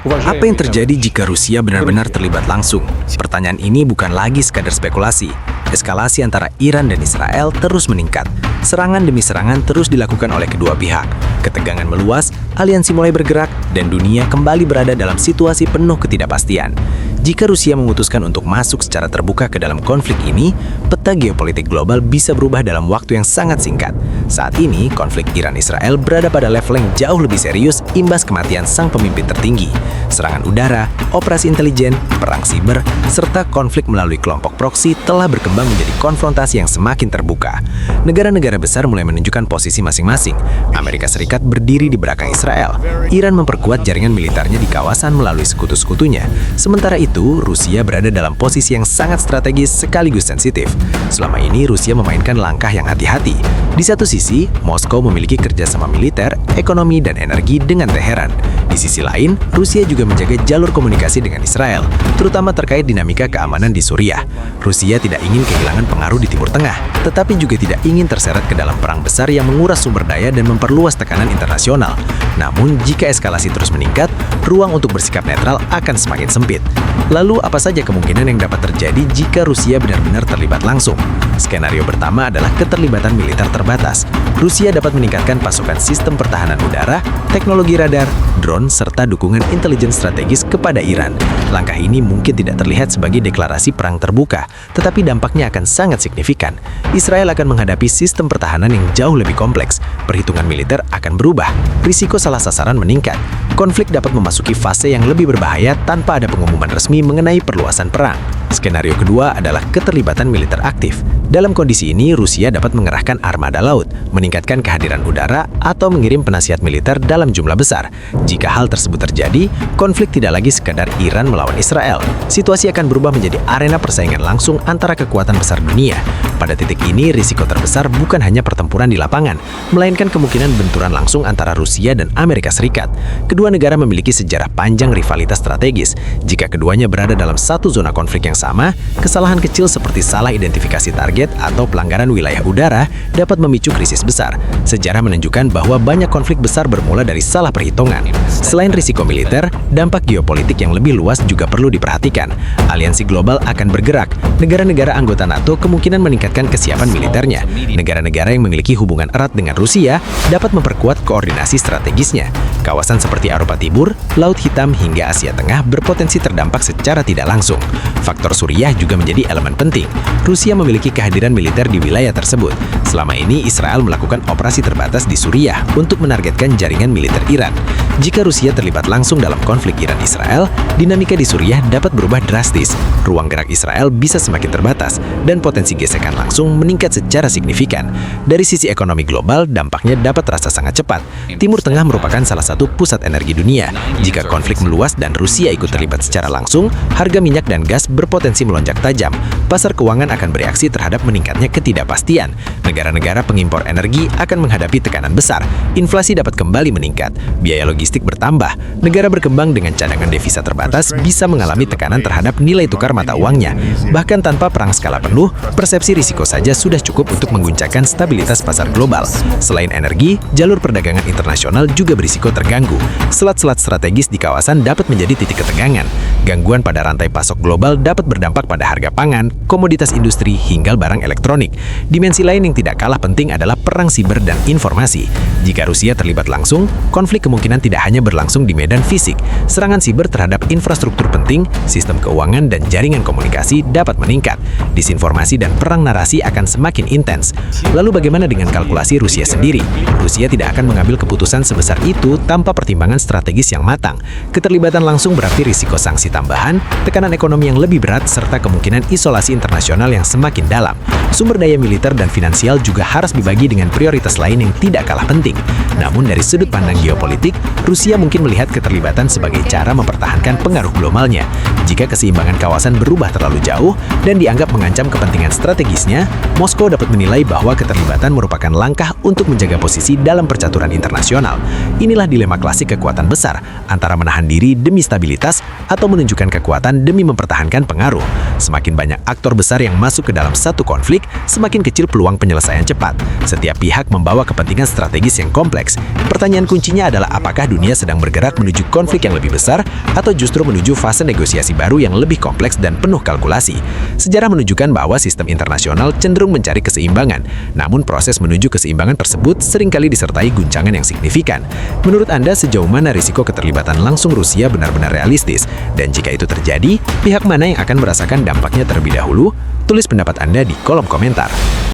Apa yang terjadi jika Rusia benar-benar terlibat langsung? Pertanyaan ini bukan lagi sekadar spekulasi. Eskalasi antara Iran dan Israel terus meningkat. Serangan demi serangan terus dilakukan oleh kedua pihak. Ketegangan meluas, aliansi mulai bergerak, dan dunia kembali berada dalam situasi penuh ketidakpastian. Jika Rusia memutuskan untuk masuk secara terbuka ke dalam konflik ini, peta geopolitik global bisa berubah dalam waktu yang sangat singkat. Saat ini, konflik Iran-Israel berada pada level yang jauh lebih serius imbas kematian sang pemimpin tertinggi. Serangan udara, operasi intelijen, perang siber, serta konflik melalui kelompok proksi telah berkembang menjadi konfrontasi yang semakin terbuka. Negara-negara besar mulai menunjukkan posisi masing-masing. Amerika Serikat berdiri di belakang Israel. Iran memperkuat jaringan militernya di kawasan melalui sekutu-sekutunya. Sementara itu, Rusia berada dalam posisi yang sangat strategis sekaligus sensitif. Selama ini, Rusia memainkan langkah yang hati-hati. Di satu sisi, Moskow memiliki kerjasama militer, ekonomi, dan energi dengan Teheran. Di sisi lain, Rusia juga menjaga jalur komunikasi dengan Israel, terutama terkait dinamika keamanan di Suriah. Rusia tidak ingin kehilangan pengaruh di Timur Tengah, tetapi juga tidak ingin terseret ke dalam perang besar yang menguras sumber daya dan memperluas tekanan internasional. Namun, jika eskalasi terus meningkat, ruang untuk bersikap netral akan semakin sempit. Lalu, apa saja kemungkinan yang dapat terjadi jika Rusia benar-benar terlibat langsung? Skenario pertama adalah keterlibatan militer terbatas. Rusia dapat meningkatkan pasokan sistem pertahanan udara, teknologi radar, drone, serta dukungan intelijen strategis kepada Iran. Langkah ini mungkin tidak terlihat sebagai deklarasi perang terbuka, tetapi dampaknya akan sangat signifikan. Israel akan menghadapi sistem pertahanan yang jauh lebih kompleks. Perhitungan militer akan berubah. Risiko salah sasaran meningkat. Konflik dapat memasuki fase yang lebih berbahaya tanpa ada pengumuman resmi mengenai perluasan perang. Skenario kedua adalah keterlibatan militer aktif. Dalam kondisi ini, Rusia dapat mengerahkan armada laut, meningkatkan kehadiran udara, atau mengirim penasihat militer dalam jumlah besar. Jika hal tersebut terjadi, konflik tidak lagi sekadar Iran melawan Israel. Situasi akan berubah menjadi arena persaingan langsung antara kekuatan besar dunia. Pada titik ini, risiko terbesar bukan hanya pertempuran di lapangan, melainkan kemungkinan benturan langsung antara Rusia dan Amerika Serikat. Kedua negara memiliki sejarah panjang rivalitas strategis. Jika keduanya berada dalam satu zona konflik yang sama, kesalahan kecil seperti salah identifikasi target atau pelanggaran wilayah udara dapat memicu krisis besar. Sejarah menunjukkan bahwa banyak konflik besar bermula dari salah perhitungan. Selain risiko militer, dampak geopolitik yang lebih luas juga perlu diperhatikan. Aliansi global akan bergerak. Negara-negara anggota NATO kemungkinan meningkatkan kesiapan militernya. Negara-negara yang memiliki hubungan erat dengan Rusia dapat memperkuat koordinasi strategisnya. Kawasan seperti Eropa Timur, Laut Hitam hingga Asia Tengah berpotensi terdampak secara tidak langsung. Faktor Suriah juga menjadi elemen penting. Rusia memiliki kehadiran militer di wilayah tersebut. Selama ini, Israel melakukan operasi terbatas di Suriah untuk menargetkan jaringan militer Iran. Jika Rusia terlibat langsung dalam konflik Iran-Israel, dinamika di Suriah dapat berubah drastis. Ruang gerak Israel bisa semakin terbatas, dan potensi gesekan langsung meningkat secara signifikan. Dari sisi ekonomi global, dampaknya dapat terasa sangat cepat. Timur Tengah merupakan salah satu pusat energi dunia. Jika konflik meluas dan Rusia ikut terlibat secara langsung, harga minyak dan gas berpotensi melonjak tajam. Pasar keuangan akan bereaksi terhadap meningkatnya ketidakpastian. Negara-negara pengimpor energi akan menghadapi tekanan besar. Inflasi dapat kembali meningkat. Biaya logistik bertambah. Negara berkembang dengan cadangan devisa terbatas bisa mengalami tekanan terhadap nilai tukar mata uangnya. Bahkan tanpa perang skala penuh, persepsi risiko saja sudah cukup untuk mengguncangkan stabilitas pasar global. Selain energi, jalur perdagangan internasional juga berisiko terganggu. Selat-selat strategis di kawasan dapat menjadi titik ketegangan. Gangguan pada rantai pasok global dapat berdampak pada harga pangan, komoditas industri, hingga barang elektronik. Dimensi lain yang tidak kalah penting adalah perang siber dan informasi. Jika Rusia terlibat langsung, konflik kemungkinan tidak hanya berlangsung di medan fisik. Serangan siber terhadap infrastruktur penting, sistem keuangan, dan jaringan komunikasi dapat meningkat. Disinformasi dan perang narasi akan semakin intens. Lalu bagaimana dengan kalkulasi Rusia sendiri? Rusia tidak akan mengambil keputusan sebesar itu tanpa pertimbangan strategis yang matang. Keterlibatan langsung berarti risiko sanksi tambahan, tekanan ekonomi yang lebih berat, serta kemungkinan isolasi internasional yang semakin dalam. Sumber daya militer dan finansial juga harus dibagi dengan prioritas lain yang tidak kalah penting. Namun dari sudut pandang geopolitik, Rusia mungkin melihat keterlibatan sebagai cara mempertahankan pengaruh globalnya. Jika keseimbangan kawasan berubah terlalu jauh dan dianggap mengancam kepentingan strategisnya, Moskow dapat menilai bahwa keterlibatan merupakan langkah untuk menjaga posisi dalam percaturan internasional. Inilah dilema klasik kekuatan besar, antara menahan diri demi stabilitas atau menunjukkan kekuatan demi mempertahankan pengaruh. Semakin banyak aktor besar yang masuk ke dalam satu konflik, semakin kecil peluang penyelesaian cepat. Setiap pihak membawa kepentingan strategis yang kompleks. Pertanyaan kuncinya adalah apakah dunia sedang bergerak menuju konflik yang lebih besar atau justru menuju fase negosiasi baru yang lebih kompleks dan penuh kalkulasi. Sejarah menunjukkan bahwa sistem internasional cenderung mencari keseimbangan, namun proses menuju keseimbangan tersebut seringkali disertai guncangan yang signifikan. Menurut Anda, sejauh mana risiko keterlibatan langsung Rusia benar-benar realistis? Dan jika itu terjadi, pihak mana yang akan merasakan dampaknya terlebih dahulu? Tulis pendapat Anda di kolom komentar.